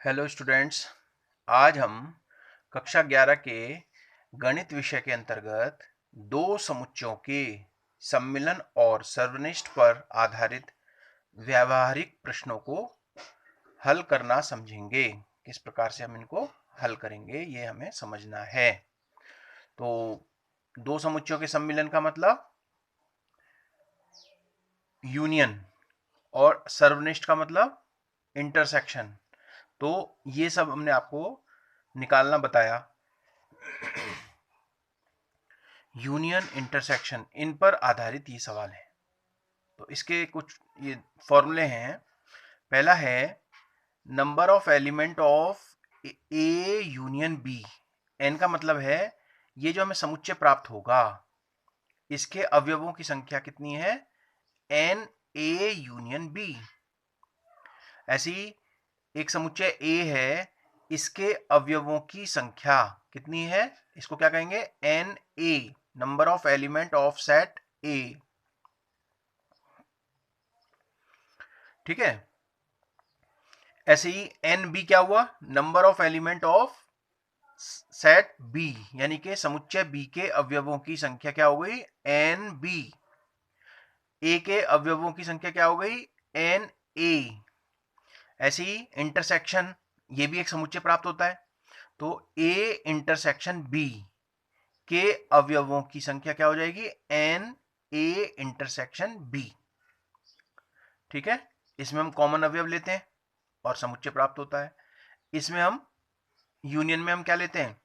Hello students. आज हम कक्षा 11 के गणित विषय के अंतर्गत दो समुच्चयों के सम्मिलन और सर्वनिष्ठ पर आधारित व्यावहारिक प्रश्नों को हल करना समझेंगे। किस प्रकार से हम इनको हल करेंगे ये हमें समझना है। तो दो समुच्चयों के सम्मिलन का मतलब यूनियन और सर्वनिष्ठ का मतलब इंटरसेक्शन। तो ये सब हमने आपको निकालना बताया। यूनियन, इंटरसेक्शन, इन पर आधारित ये सवाल है। तो इसके कुछ ये फॉर्मूले हैं। पहला है number of element of A union B. N का मतलब है ये जो हमें समुच्चय प्राप्त होगा इसके अवयवों की संख्या कितनी है, एन ए यूनियन बी। ऐसी एक समुच्चय ए है, इसके अवयवों की संख्या कितनी है, इसको क्या कहेंगे, N A, number of element of set A. ठीक है। ऐसे ही एन बी क्या हुआ, number of element of set B, यानी कि समुच्चय बी के अवयवों की संख्या क्या हो गई, एन बी। ए के अवयवों की संख्या क्या हो गई, एन ए। ऐसे ही इंटरसेक्शन, ये भी एक समुच्चय प्राप्त होता है। तो ए इंटरसेक्शन बी के अवयवों की संख्या क्या हो जाएगी, एन ए इंटरसेक्शन बी। ठीक है। इसमें हम कॉमन अवयव लेते हैं और समुच्चय प्राप्त होता है। इसमें हम यूनियन में हम क्या लेते हैं,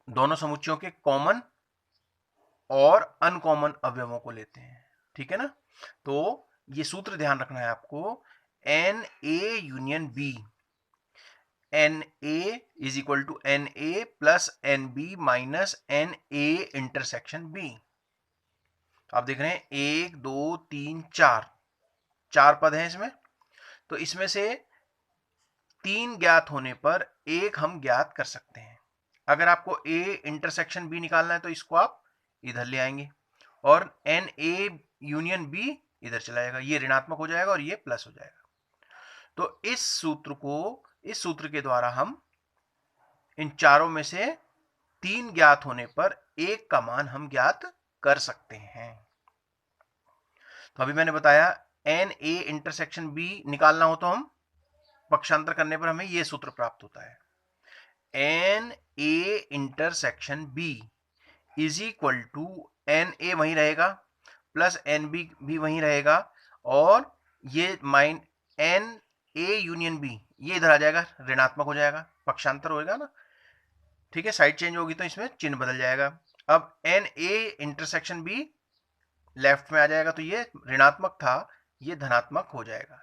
दोनों समुच्चयों के कॉमन और अनकॉमन अवयवों को लेते हैं। ठीक है ना। तो ये सूत्र ध्यान रखना है आपको, N A union B, N A is equal to N A plus N B minus N A intersection B. आप देख रहे हैं 1 2 3 4 पद हैं इसमें। तो इसमें से 3 ज्ञात होने पर एक हम ज्ञात कर सकते हैं। अगर आपको ए इंटरसेक्शन बी निकालना है तो इसको आप इधर ले आएंगे और एन ए यूनियन बी इधर चला जाएगा, ये ऋणात्मक हो जाएगा और ये प्लस हो जाएगा। तो इस सूत्र के द्वारा हम इन चारों में से 3 ज्ञात होने पर एक का मान हम ज्ञात कर सकते हैं। तो अभी मैंने बताया एन ए इंटरसेक्शन बी निकालना हो तो हम पक्षांतर करने पर हमें यह सूत्र प्राप्त होता है, N A intersection B is equal to N A वहीं रहेगा प्लस एन बी भी वहीं रहेगा और ये minus N A union B ये इधर आ जाएगा, ऋणात्मक हो जाएगा, पक्षांतर होएगा ना। ठीक है, साइड चेंज होगी तो इसमें चिन्ह बदल जाएगा। अब N A intersection B left में आ जाएगा तो ये ऋणात्मक था, ये धनात्मक हो जाएगा।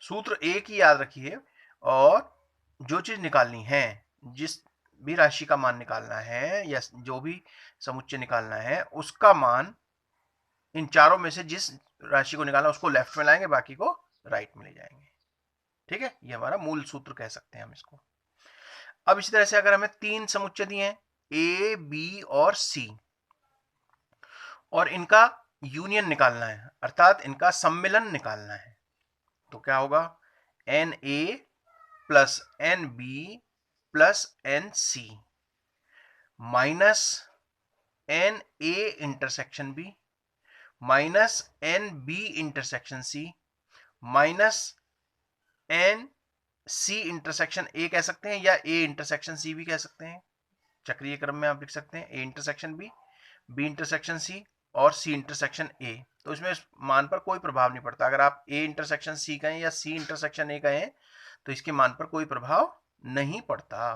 सूत्र एक ही याद रखिए और जो चीज निकालनी है, जिस भी राशि का मान निकालना है या जो भी समुच्चय निकालना है उसका मान इन चारों में से जिस राशि को निकालना उसको लेफ्ट में लाएंगे, बाकी को राइट में ले जाएंगे। ठीक है, ये हमारा मूल सूत्र कह सकते हैं हम इसको। अब इसी तरह से अगर हमें 3 समुच्चय दिए हैं ए बी और सी और इनका यूनियन निकालना है अर्थात इनका सम्मिलन निकालना है, तो क्या होगा, N A plus N B plus N C minus N A intersection B minus N B intersection C minus N C intersection A कह सकते हैं या ए इंटरसेक्शन सी भी कह सकते हैं। चक्रीय क्रम में आप लिख सकते हैं A intersection B intersection C और सी इंटरसेक्शन ए। तो इसमें मान पर कोई प्रभाव नहीं पड़ता। अगर आप ए इंटरसेक्शन सी कहें या सी इंटरसेक्शन ए कहें तो इसके मान पर कोई प्रभाव नहीं पड़ता।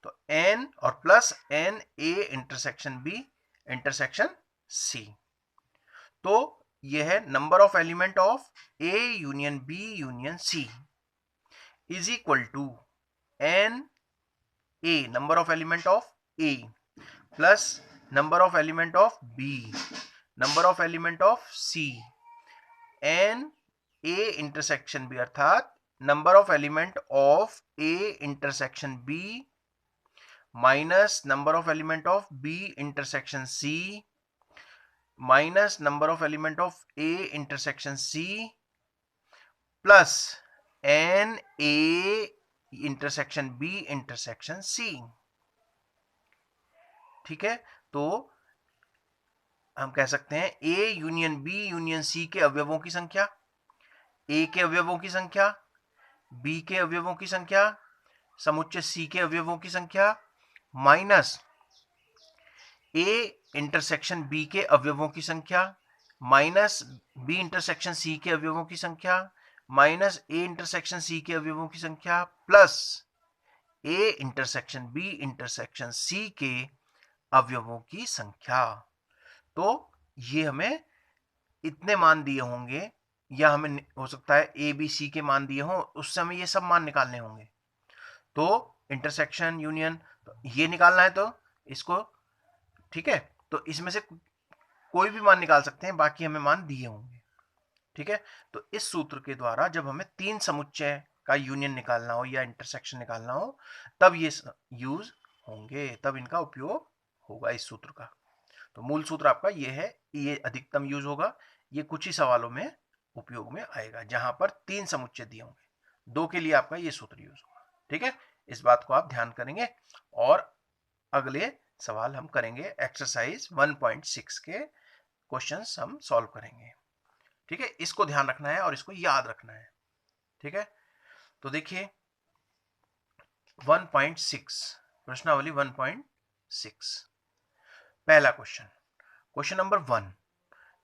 तो एन और plus N A intersection B intersection C. तो यह है number of element of A union B union C is equal to N A, number of element of A, plus number of element of B, number of element of C, n A intersection B अर्थात number of element of A intersection B minus number of element of B intersection C minus number of element of A intersection C plus N A intersection B intersection C. ठीक है, तो हम कह सकते हैं A union B union C के अवयवों की संख्या, ए के अवयवों की संख्या, बी के अवयवों की संख्या, समुच्चय सी के अवयवों की संख्या, माइनस ए इंटरसेक्शन बी के अवयवों की संख्या, माइनस बी इंटरसेक्शन सी के अवयवों की संख्या, माइनस ए इंटरसेक्शन सी के अवयवों की संख्या, plus A intersection B intersection C के अवयवों की संख्या। तो ये हमें इतने मान दिए होंगे, या हमें हो सकता है ए बी सी के मान दिए हों, उससे हमें ये सब मान निकालने होंगे। तो इंटरसेक्शन यूनियन तो ये निकालना है, तो इसको, ठीक है, तो इसमें से कोई भी मान निकाल सकते हैं, बाकी हमें मान दिए होंगे। ठीक है, तो इस सूत्र के द्वारा जब हमें तीन समुच्चय का यूनियन निकालना हो या इंटरसेक्शन निकालना हो, तब ये यूज होंगे, तब इनका उपयोग होगा इस सूत्र का। तो मूल सूत्र आपका ये है, ये अधिकतम यूज होगा, ये कुछ ही सवालों में उपयोग में आएगा जहां पर तीन समुच्चय दिए होंगे, दो के लिए आपका ये सूत्र यूज होगा। ठीक है, इस बात को आप ध्यान करेंगे, और अगले सवाल हम करेंगे एक्सरसाइज 1.6 के क्वेश्चंस हम सॉल्व करेंगे। ठीक है, इसको ध्यान रखना है और इसको याद रखना है। ठीक है, तो देखिए 1.6 प्रश्नावली 1.6 पहला क्वेश्चन, क्वेश्चन नंबर 1,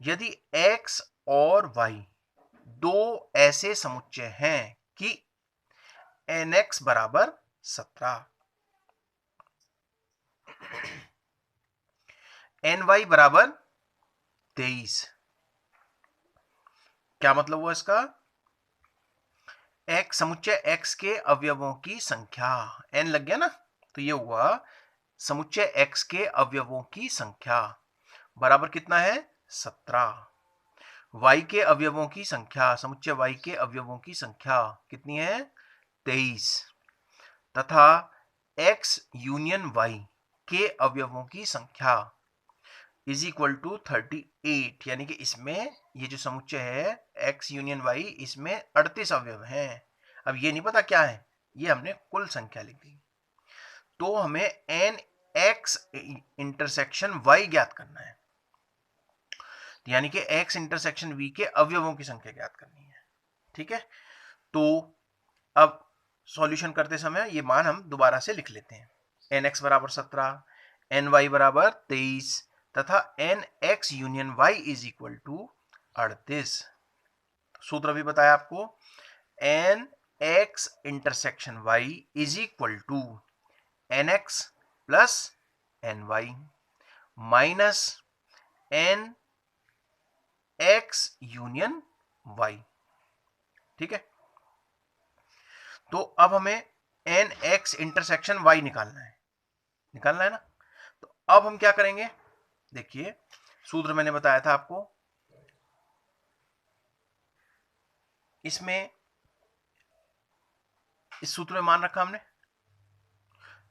यदि x और y दो ऐसे समुच्चय हैं कि nx बराबर 17, ny बराबर 23, क्या मतलब हुआ इसका? x समुच्चय x के अवयवों की संख्या, n लग गया ना, तो ये हुआ समुच्चय x के अवयवों की संख्या बराबर कितना है? 17। y के अवयवों की संख्या, समुच्चय y के अवयवों की संख्या कितनी है? 23, तथा x यूनियन y के अवयवों की संख्या इज इक्वल टू 38, यानी कि इसमें ये जो समुच्चय है x यूनियन y, इसमें 38 अवयव हैं। अब ये नहीं पता क्या है, ये हमने कुल संख्या लिख दी। तो हमें nx इंटरसेक्शन y ज्ञात करना है, यानी कि x इंटरसेक्शन v के अवयवों की संख्या ज्ञात करनी है। ठीक है, तो अब सॉल्यूशन करते समय ये मान हम दोबारा से लिख लेते हैं, nx बराबर 17, ny बराबर 23 तथा nx union y is equal to 38। सूत्र भी बताया आपको, nx intersection y is equal to nx plus ny minus nx union y। ठीक है, तो अब हमें nx इंटरसेक्शन y निकालना है ना। तो अब हम क्या करेंगे, देखिए सूत्र मैंने बताया था आपको, इसमें इस सूत्र में मान रखा हमने,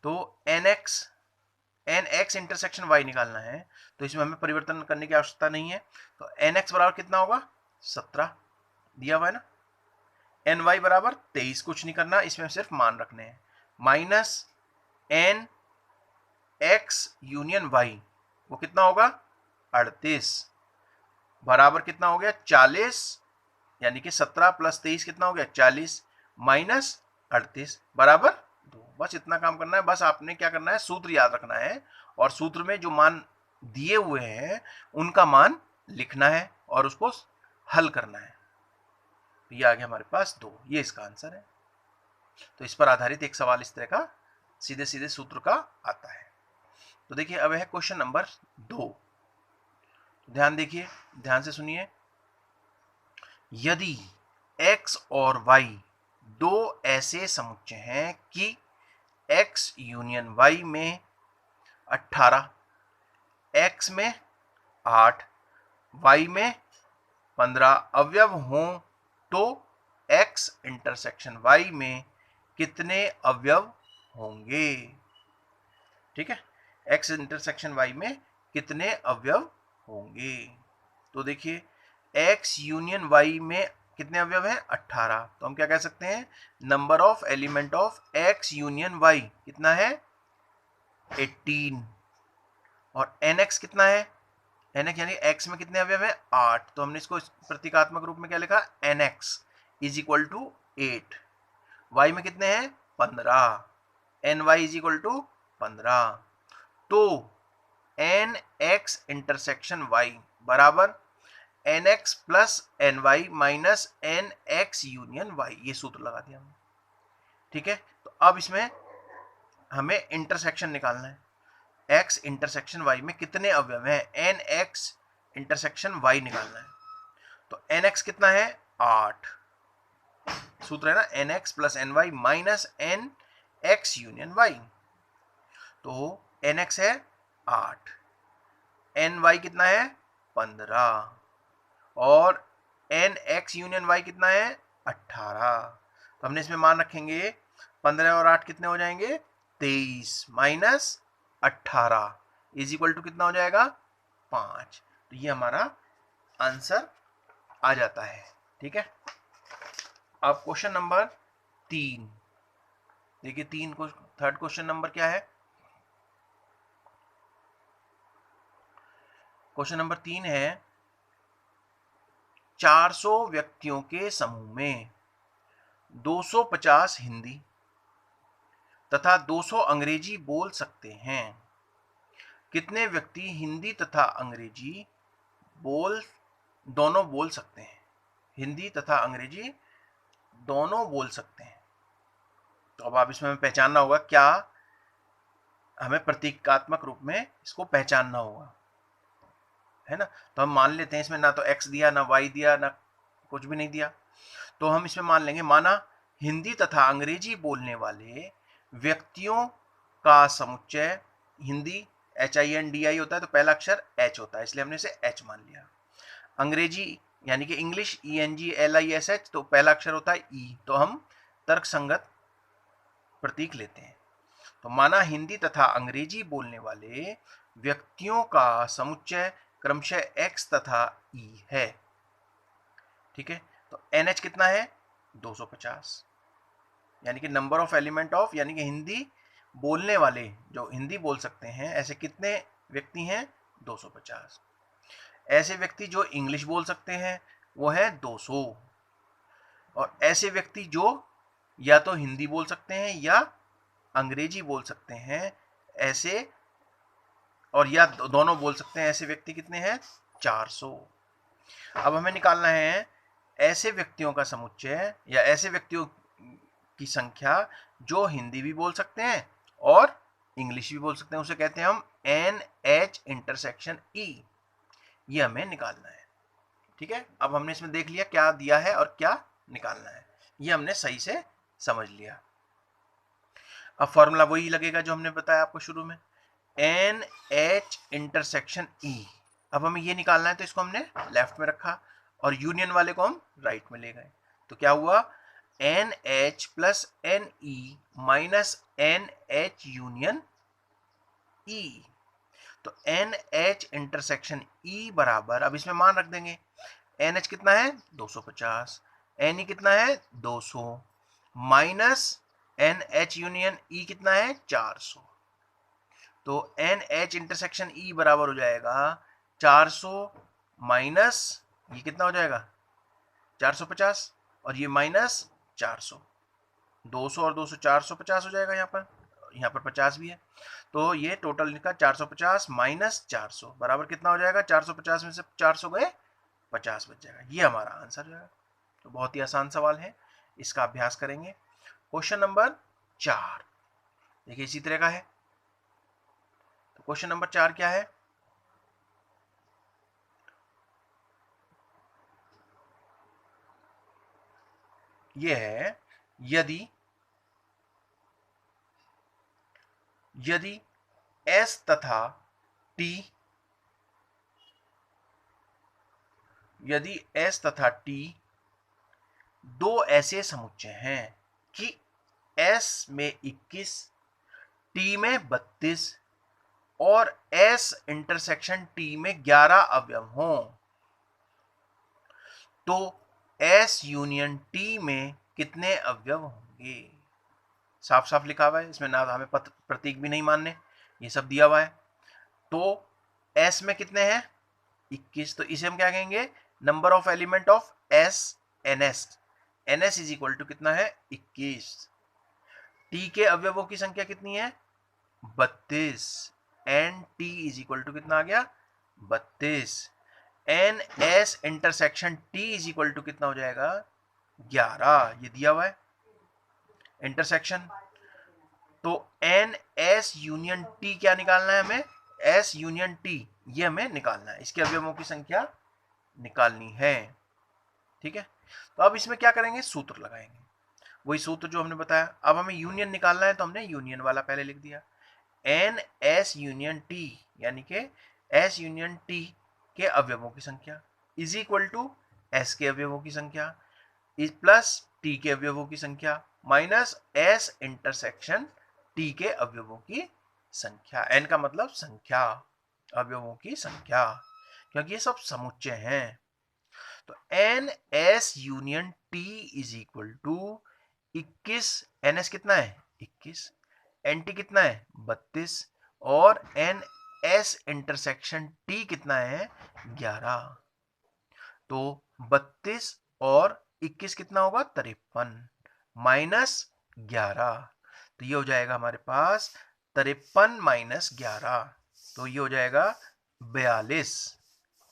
तो nx इंटरसेक्शन y निकालना है, तो इसमें हमें परिवर्तन करने की आवश्यकता नहीं है। तो nx बराबर कितना होगा? 17 दिया हुआ है ना, ny बराबर 23, कुछ नहीं करना, इसमें सिर्फ मान रखने हैं, माइनस nx यूनियन y, वो कितना होगा? 38 बराबर कितना हो गया? 40, यानी कि 17 प्लस 23 कितना हो गया? 40 माइनस 38 बराबर 2। बस इतना काम करना है, बस आपने क्या करना है, सूत्र याद रखना है, और सूत्र में जो मान दिए हुए हैं उनका मान लिखना है और उसको हल करना है। तो ये आ गया हमारे पास 2, ये इसका आंसर है। तो इस पर आधारित एक सवाल इस तरह का सीधे सीधे सूत्र का आता है। तो देखिए अब है क्वेश्चन नंबर 2, ध्यान देखिए, ध्यान से सुनिए, यदि x और y दो ऐसे समुच्चय हैं कि x यूनियन y में 18, x में 8, y में 15 अवयव हों, तो x इंटरसेक्शन y में कितने अवयव होंगे? ठीक है, x इंटरसेक्शन y में कितने अवयव होंगे? तो देखिए x यूनियन y में कितने अवयव हैं 18, तो हम क्या कह सकते हैं number of element of x union y कितना है 18। और nx कितना है nx यानी x में कितने अवयव हैं 8, तो हमने इसको प्रतीकात्मक रूप में क्या लिखा nx is equal to 8। y में कितने हैं 15, ny इज इक्वल टू 15। तो nx इंटरसेक्शन y बराबर nx plus ny minus nx union y, ये सूत्र लगा दिया हमने। ठीक है, तो अब इसमें हमें इंटरसेक्शन निकालना है। x इंटरसेक्शन y में कितने अवयव हैं, nx इंटरसेक्शन y निकालना है। तो nx कितना है 8, सूत्र है ना nx plus ny minus nx union y। तो nx है 8, ny कितना है 15 और nx यूनियन y कितना है 18। तो हमने इसमें मान रखेंगे 15 और 8 कितने हो जाएंगे 23 माइनस 18 इज इक्वल टू कितना हो जाएगा 5। तो ये हमारा आंसर आ जाता है। ठीक है, अब क्वेश्चन नंबर 3 देखिए, थर्ड क्वेश्चन नंबर क्या है। क्वेश्चन नंबर 3 है 400 व्यक्तियों के समूह में 250 हिंदी तथा 200 अंग्रेजी बोल सकते हैं। कितने व्यक्ति हिंदी तथा अंग्रेजी दोनों बोल सकते हैं, हिंदी तथा अंग्रेजी दोनों बोल सकते हैं। तो अब आप इसमें पहचानना होगा, क्या हमें प्रतीकात्मक रूप में इसको पहचानना होगा, है ना। तो हम मान लेते हैं इसमें ना तो x दिया ना y दिया ना कुछ भी नहीं दिया, तो हम इसमें मान लेंगे माना हिंदी तथा अंग्रेजी बोलने वाले व्यक्तियों का समुच्चय, हिंदी HINDI होता है तो पहला अक्षर H होता है, इसलिए हमने इसे H मान लिया। अंग्रेजी यानी कि इंग्लिश ENGLISH, तो पहला अक्षर होता है E, तो हम तर्कसंगत प्रतीक लेते हैं। तो माना हिंदी तथा अंग्रेजी बोलने वाले व्यक्तियों का समुच्चय क्रमशः x तथा e है। ठीक है, तो NH कितना है 250, यानी कि नंबर ऑफ एलिमेंट ऑफ, यानी कि हिंदी बोलने वाले जो हिंदी बोल सकते हैं ऐसे कितने व्यक्ति हैं 250। ऐसे व्यक्ति जो इंग्लिश बोल सकते हैं वो है 200, और ऐसे व्यक्ति जो या तो हिंदी बोल सकते हैं या अंग्रेजी बोल सकते हैं ऐसे, और या दोनों बोल सकते हैं ऐसे व्यक्ति कितने हैं 400। अब हमें निकालना है ऐसे व्यक्तियों का समुच्चय या ऐसे व्यक्तियों की संख्या जो हिंदी भी बोल सकते हैं और इंग्लिश भी बोल सकते हैं, उसे कहते हैं हम NH इंटरसेक्शन E, ये हमें निकालना है। ठीक है, अब हमने इसमें देख लिया क्या दिया है और क्या निकालना है, ये हमने सही से समझ लिया। अब फॉर्मूला वही लगेगा जो हमने बताया आपको शुरू में, NH इंटरसेक्शन E। अब हमें ये निकालना है तो इसको हमने लेफ्ट में रखा और यूनियन वाले को हम राइट में ले गए, तो क्या हुआ NH plus NE minus NH union E। तो NH इंटरसेक्शन E बराबर, अब इसमें मान रख देंगे, NH कितना है 250, NE कितना है 200 माइनस NH यूनियन E कितना है 400। तो NH इंटरसेक्शन E बराबर हो जाएगा 400 माइनस ये कितना हो जाएगा 450 और ये माइनस 400, 200 और 200 450 हो जाएगा, यहाँ पर 50 भी है, तो ये टोटल लिखा 450 माइनस 400 बराबर कितना हो जाएगा, 450 में से 400 गए 50 बच जाएगा, ये हमारा आंसर हो जाएगा। तो बहुत ही आसान सवाल है, इसका अभ्यास करेंगे। क्वेश्चन नंबर 4 देखिए इसी तरह का है। तो क्वेश्चन नंबर 4 क्या है, यह है यदि S तथा T, यदि S तथा T दो ऐसे समुच्चय हैं कि S में 21, T में 32 और S इंटरसेक्शन T में 11 अवयव हों, तो S यूनियन T में कितने अवयव होंगे। साफ साफ लिखा हुआ है, इसमें ना हमें प्रतीक भी नहीं मानने, ये सब दिया हुआ है। तो S में कितने हैं 21, तो इसे हम क्या कहेंगे, number of element of S NS, NS is equal to कितना है 21। T के अवयवों की संख्या कितनी है 32, N T is equal to कितना आ गया 32। N S intersection T is equal to कितना हो जाएगा 11, ये दिया हुआ है इंटरसेक्शन। तो एन एस यूनियन टी क्या निकालना है हमें, एस यूनियन टी ये हमें निकालना है, इसके अवयवों की संख्या निकालनी है। ठीक है, तो अब इसमें क्या करेंगे, सूत्र लगाएंगे, वही सूत्र जो हमने बताया। अब हमें यूनियन निकालना है, तो हमने यूनियन वाला पहले लिख दिया, एन एस यूनियन टी यानी कि एस यूनियन टी के अवयवों की संख्या इज इक्वल टू एस के अवयवों की संख्या प्लस टी के अवयवों की संख्या माइनस एस इंटरसेक्शन टी के अवयवों की संख्या। एन का मतलब संख्या, अवयवों की संख्या, क्योंकि ये सब समुच्चय हैं। तो N S union T is equal to 21, N S कितना है 21, एन टी कितना है 32 और एन एस इंटरसेक्शन टी कितना है 11। तो 32 और 21 कितना होगा 53 माइनस 11, तो ये हो जाएगा हमारे पास 53 माइनस 11, तो ये हो जाएगा 42।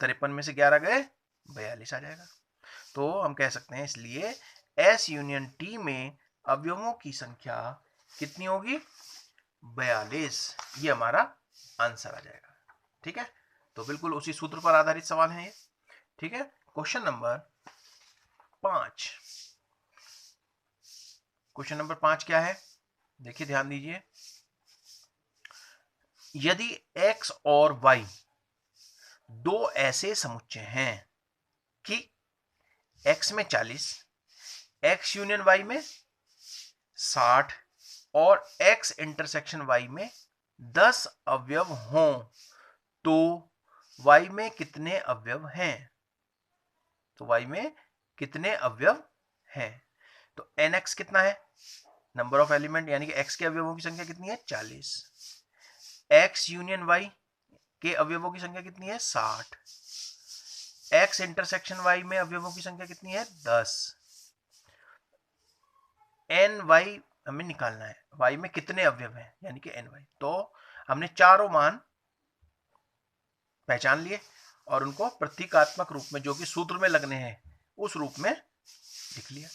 53 में से 11 गए 42 आ जाएगा। तो हम कह सकते हैं इसलिए एस यूनियन टी में अवयवों की संख्या कितनी होगी 42, ये हमारा आंसर आ जाएगा। ठीक है, तो बिल्कुल उसी सूत्र पर आधारित सवाल है ये। ठीक है, क्वेश्चन नंबर 5। क्वेश्चन नंबर 5 क्या है, देखिए ध्यान दीजिए। यदि x और y दो ऐसे समुच्चय हैं कि x में 40, x यूनियन y में 60 और x इंटरसेक्शन y में 10 अवयव हों, तो y में कितने अवयव हैं, तो y में कितने अवयव हैं। तो nx कितना है, नंबर ऑफ एलिमेंट यानी कि x के अवयवों की संख्या कितनी है 40, x यूनियन y के अवयवों की संख्या कितनी है 60, x इंटरसेक्शन y में अवयवों की संख्या कितनी है 10, एन वाई हमें निकालना है, y में कितने अवयव हैं यानी कि एन वाई। तो हमने चारों मान पहचान लिए और उनको प्रतीकात्मक रूप में जो कि सूत्र में लगने हैं उस रूप में लिख लिया।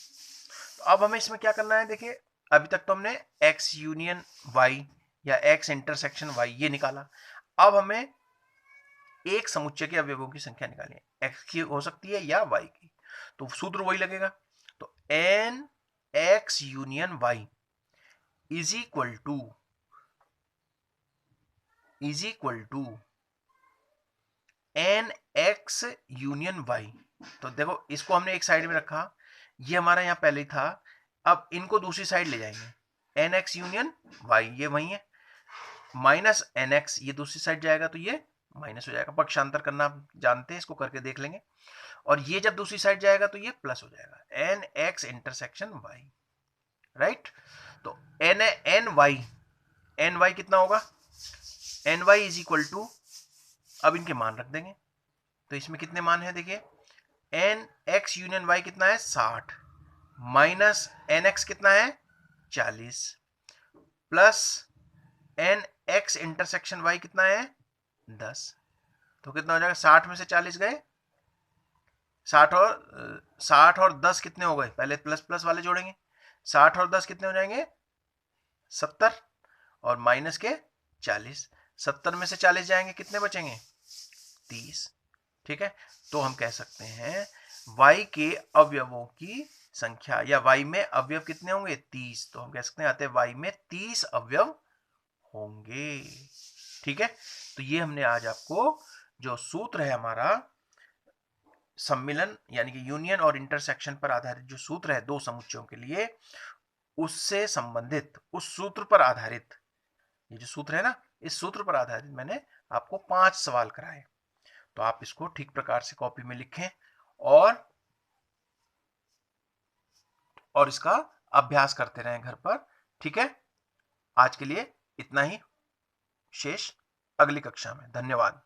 तो अब हमें इसमें क्या करना है, देखिए अभी तक तो हमने x यूनियन y या x इंटरसेक्शन y ये निकाला। अब हमें एक समुच्चय के अवयवों की संख्या निकालनी है, x की हो सकती है या y की, तो सूत्र वही लगेगा। तो n x union y is equal to N X union y। तो देखो इसको हमने एक साइड में रखा, ये हमारा यहां पहले ही था, अब इनको दूसरी साइड ले जाएंगे, एन एक्स यूनियन y ये वही है, माइनस एन एक्स ये दूसरी साइड जाएगा तो ये माइनस हो जाएगा, पक्षांतर करना जानते हैं, इसको करके देख लेंगे। और ये जब दूसरी साइड जाएगा तो ये प्लस हो जाएगा, N X intersection y, right. तो एन वाई कितना होगा, N Y is equal to, अब इनके मान रख देंगे, तो इसमें कितने मान है देखिए, एन एक्स यूनियन वाई कितना है 60 माइनस एन एक्स कितना है 40 plus N X intersection Y कितना है 10, तो कितना हो जाएगा 60 में से 40 गए 60 और 10 कितने हो गए, पहले प्लस प्लस वाले जोड़ेंगे, 60 और 10 कितने हो जाएंगे 70 और माइनस के 40, 70 में से 40 जाएंगे कितने बचेंगे 30। ठीक है, तो हम कह सकते हैं y के अवयवों की संख्या या y में अवयव कितने होंगे 30, तो हम कह सकते हैं आते हैं y में 30 अवयव होंगे। ठीक है, तो ये हमने आज आपको जो सूत्र है हमारा सम्मिलन यानी कि यूनियन और इंटरसेक्शन पर आधारित जो सूत्र है दो समुच्चयों के लिए, उससे संबंधित उस सूत्र पर आधारित, ये जो सूत्र है ना, इस सूत्र पर आधारित मैंने आपको 5 सवाल कराए। तो आप इसको ठीक प्रकार से कॉपी में लिखें और और इसका अभ्यास करते रहें घर पर। ठीक है, आज के लिए इतना ही, शेष अगली कक्षा में। धन्यवाद।